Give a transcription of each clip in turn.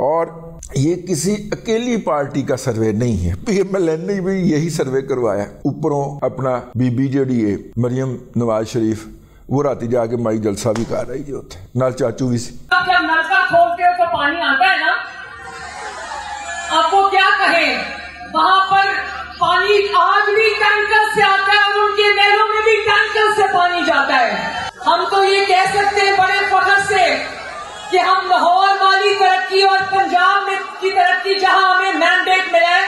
اور یہ کسی اکیلی پارٹی کا سروے نہیں ہے، PMLN نے بھی یہی سروے کروایا۔ اوپروں اپنا بی بی جیڑی ہے مریم نواز شریف، وہ راتی جا کے مائی جلسہ بھی کر رہی ہوتے نال چاچو بھی سی۔ جب نلکا کھولتے ہو تو پانی آتا ہے نا، آپ کو کیا کہیں، وہاں پر پانی آج بھی ٹینکر سے آتا ہے اور ان کے محلوں میں بھی ٹینکر سے پانی جاتا ہے۔ ہم تو یہ کہہ سکتے ہیں بڑے فخر سے کہ ہم لاہور والی ترقی اور پنجاب میں کی ترقی جہاں ہمیں مینڈیٹ ملا ہے،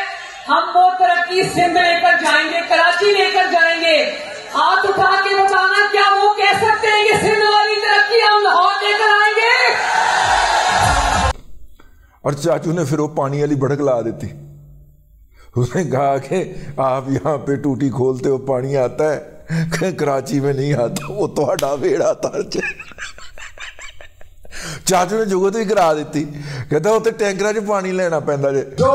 ہم وہ ترقی سندھ لے کر جائیں گے، کراچی لے کر جائیں گے۔ ہاتھ اٹھا کے بتانا کیا وہ کہہ سکتے ہیں کہ سندھ والی ترقی ہم لاہور لے کر آئیں گے؟ اور چاچو نے پھر وہ پانی والی بڑک لا دیتی، اس نے کہا کہ آپ یہاں پہ ٹوٹی کھولتے ہو پانی آتا ہے، کراچی میں نہیں آتا، وہ تو ویڑا ترچ۔ چاچو نے جگت بھی کرا دیتی، کہتا ہوتے ٹینکرہ جو پانی لینا پہندا جے۔ جو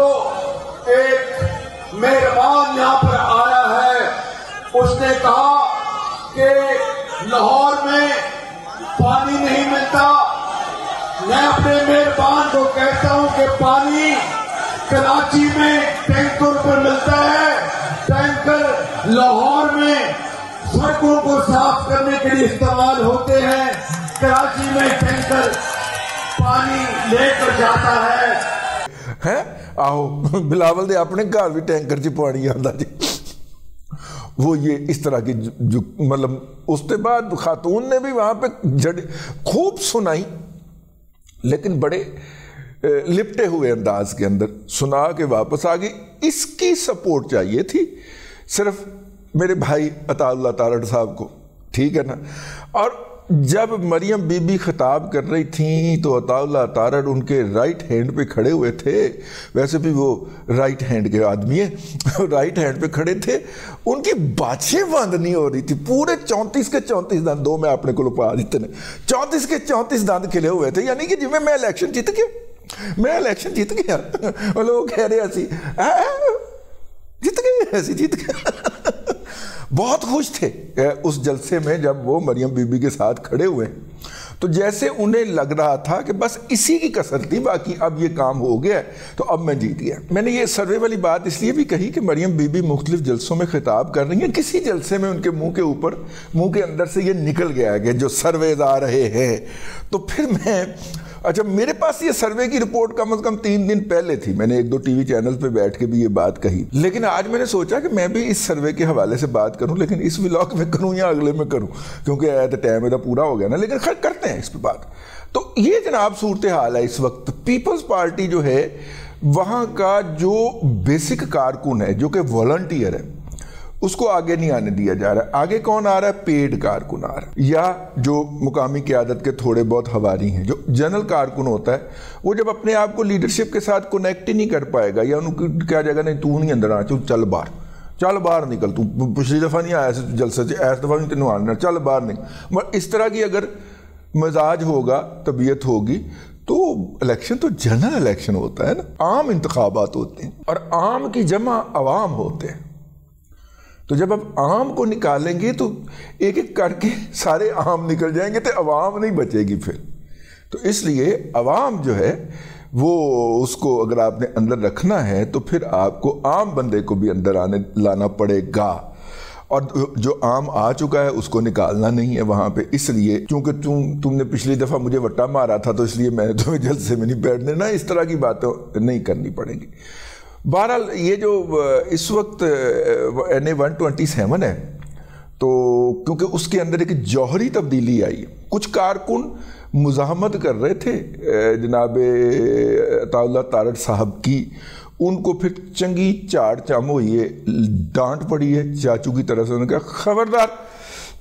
ایک مہربان یہاں پر آیا ہے، اس نے کہا کہ لاہور میں پانی نہیں ملتا، میں اپنے مہربان کو کہتا ہوں کہ پانی کراچی میں ٹینکر پر ملتا ہے، ٹینکر لاہور میں سڑکوں کو صاف کرنے کے لیے استعمال ہوتے ہیں، کراچی میں ٹینکر پانی لے کر جاتا ہے۔ آہو بلاول دے اپنے گھر بھی ٹینکر چ پانی آندا جی۔ وہ یہ اس طرح کی جو مطلب اس کے بعد خاتون نے بھی وہاں پہ خوب سنائی، لیکن بڑے لپٹے ہوئے انداز کے اندر سنا کے واپس آ گئی۔ اس کی سپورٹ چاہیے تھی صرف میرے بھائی عطا اللہ تارڑ صاحب کو، ٹھیک ہے نا۔ اور جب مریم بی بی خطاب کر رہی تھیں تو عطا اللہ تارڑ ان کے رائٹ ہینڈ پہ کھڑے ہوئے تھے، ویسے بھی وہ رائٹ ہینڈ کے آدمی ہیں، رائٹ ہینڈ پہ کھڑے تھے، ان کی باتیں بند نہیں ہو رہی تھی، پورے 34 کے 34 دند، دو میں اپنے کو پا دیتے ہیں، 34 کے 34 دند کھلے ہوئے تھے، یعنی کہ جی میں الیکشن جیت گیا، میں الیکشن جیت گیا۔ وہ لوگ کہہ رہے ایسی جیت گئے، ایسی جیت گیا۔ بہت خوش تھے اس جلسے میں جب وہ مریم بی بی کے ساتھ کھڑے ہوئے، تو جیسے انہیں لگ رہا تھا کہ بس اسی کی کسر تھی، باقی اب یہ کام ہو گیا تو اب میں جیت گیا۔ میں نے یہ سروے والی بات اس لیے بھی کہی کہ مریم بی بی مختلف جلسوں میں خطاب کر رہی ہیں، کسی جلسے میں ان کے منہ کے اوپر، منہ کے اندر سے یہ نکل گیا کہ جو سرویز آ رہے ہیں، تو پھر میں اچھا میرے پاس یہ سروے کی رپورٹ کم از کم 3 دن پہلے تھی، میں نے 1-2 ٹی وی چینل پہ بیٹھ کے بھی یہ بات کہی، لیکن آج میں نے سوچا کہ میں بھی اس سروے کے حوالے سے بات کروں، لیکن اس ولاگ میں کروں یا اگلے میں کروں، کیونکہ ایٹ ٹائم میرا پورا ہو گیا نا، لیکن خیر کرتے ہیں اس پہ بات۔ تو یہ جناب صورتحال ہے اس وقت۔ پیپلز پارٹی جو ہے وہاں کا جو بیسک کارکن ہے، جو کہ والنٹیئر ہے، اس کو آگے نہیں آنے دیا جا رہا ہے۔ آگے کون آ رہا ہے؟ پیڈ کارکن آ رہا ہے، یا جو مقامی قیادت کے تھوڑے بہت حواری ہیں۔ جو جنرل کارکن ہوتا ہے وہ جب اپنے آپ کو لیڈرشپ کے ساتھ کنیکٹ ہی نہیں کر پائے گا، یا ان کو کیا جائے گا نہیں تو نہیں اندر آنا، چل باہر، چل باہر نکل، تو پچھلی دفعہ نہیں آیا جلسے سے، اس دفعہ نہیں تینوں آنا، چل باہر نکل۔ اس طرح کی اگر مزاج ہوگا، طبیعت ہوگی، تو الیکشن تو جنرل الیکشن ہوتا ہے نا، عام انتخابات ہوتے ہیں، اور عام کی جمع عوام ہوتے ہیں۔ تو جب آپ عام کو نکالیں گے تو ایک ایک کر کے سارے عام نکل جائیں گے، تو عوام نہیں بچے گی پھر۔ تو اس لیے عوام جو ہے وہ اس کو اگر آپ نے اندر رکھنا ہے تو پھر آپ کو عام بندے کو بھی اندر لانا پڑے گا، اور جو عام آ چکا ہے اس کو نکالنا نہیں ہے وہاں پہ۔ اس لیے کیونکہ تم نے پچھلی دفعہ مجھے وٹا مارا تھا، تو اس لیے میں تمہیں جلسے میں نہیں بیٹھنے، نہ اس طرح کی باتیں نہیں کرنی پڑیں گی۔ بہرحال یہ جو اس وقت NA 127 ہے، تو کیونکہ اس کے اندر ایک جوہری تبدیلی آئی ہے، کچھ کارکن مزاحمت کر رہے تھے جناب عطا اللہ تارڑ صاحب کی، ان کو پھر چنگی چاڑ چم ہوئی ہے، ڈانٹ پڑی ہے چاچو کی طرف سے۔ انہوں نے کہا خبردار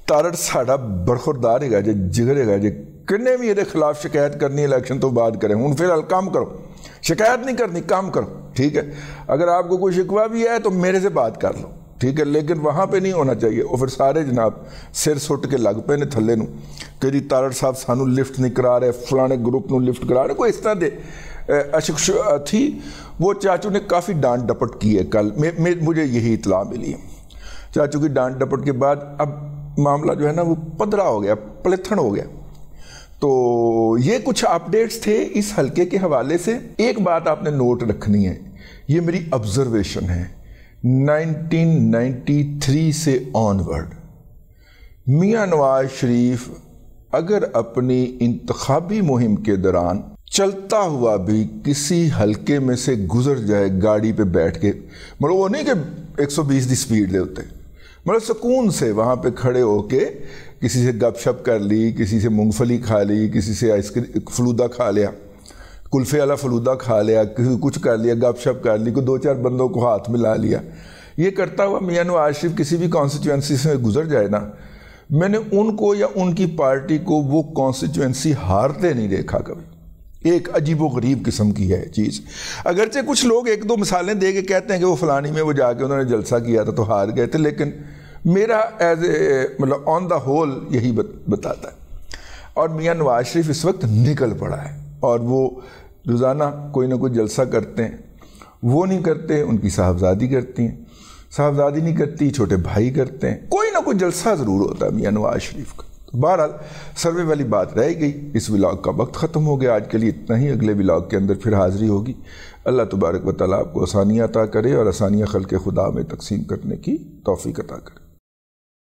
تارڑ ساڑا برخوردار ہے گا جی، جگر ہے گا جی، کنے بھی یہ خلاف شکایت کرنی الیکشن تو بعد کریں، ہوں فی الحال کام کرو، شکایت نہیں کرنی، کام کرو، ٹھیک ہے؟ اگر آپ کو کوئی شکوہ بھی ہے تو میرے سے بات کر لو، ٹھیک ہے؟ لیکن وہاں پہ نہیں ہونا چاہیے۔ اور پھر سارے جناب سر سٹ کے لگ پے نے تھلے نو کہ جی تارڑ صاحب سانو لفٹ نہیں کرا رہے، فلانے گروپ نو لفٹ کرا رہے، کوئی اس طرح دے اشک تھی۔ وہ چاچو نے کافی ڈانٹ ڈپٹ کی ہے کل، مجھے یہی اطلاع ملی ہے۔ چاچو کی ڈانٹ ڈپٹ کے بعد اب معاملہ جو ہے نا وہ پدرا ہو گیا، پلیتھن ہو گیا۔ تو یہ کچھ اپڈیٹس تھے اس حلقے کے حوالے سے. ایک بات آپ نے نوٹ رکھنی ہے, یہ میری آبزرویشن ہے, 1993 سے آنورڈ میاں نواز شریف اگر اپنی انتخابی مہم کے دوران چلتا ہوا بھی کسی حلقے میں سے گزر جائے گاڑی پہ بیٹھ کے, مطلب وہ نہیں کہ 120 کی سپیڈ دے ہوتے, مطلب سکون سے وہاں پہ کھڑے ہو کے کسی سے گپ شپ کر لی, کسی سے مونگ پھلی کھا لی, کسی سے آئس کریم فلودہ کھا لیا, کلفے والا فلودہ کھا لیا, کچھ کر لیا, گپ شپ کر لی, کوئی 2-4 بندوں کو ہاتھ ملا لیا, یہ کرتا ہوا میاں نواز شریف کسی بھی کانسٹیچوئنسی سے گزر جائے نا, میں نے ان کو یا ان کی پارٹی کو وہ کانسٹیچوئنسی ہارتے نہیں دیکھا کبھی. ایک عجیب و غریب قسم کی ہے چیز. اگرچہ کچھ لوگ 1-2 مثالیں دے کے کہتے ہیں کہ وہ فلانی میں وہ جا کے انہوں نے جلسہ کیا تھا تو ہار گئے تھے, لیکن میرا ایز اے مطلب آن دا ہول یہی بتاتا ہے. اور میاں نواز شریف اس وقت نکل پڑا ہے اور وہ روزانہ کوئی نہ کوئی جلسہ کرتے ہیں. وہ نہیں کرتے, ان کی صاحبزادی کرتی ہیں, صاحبزادی نہیں کرتی, چھوٹے بھائی کرتے ہیں, کوئی نہ کوئی جلسہ ضرور ہوتا ہے میاں نواز شریف کا. بہرحال سروے والی بات رہ گئی. اس ولاگ کا وقت ختم ہو گیا, آج کے لیے اتنا ہی. اگلے ولاگ کے اندر پھر حاضری ہوگی. اللہ تبارک و تعالیٰ آپ کو آسانیاں عطا کرے اور آسانیاں خلق خدا میں تقسیم کرنے کی توفیق عطا کرے.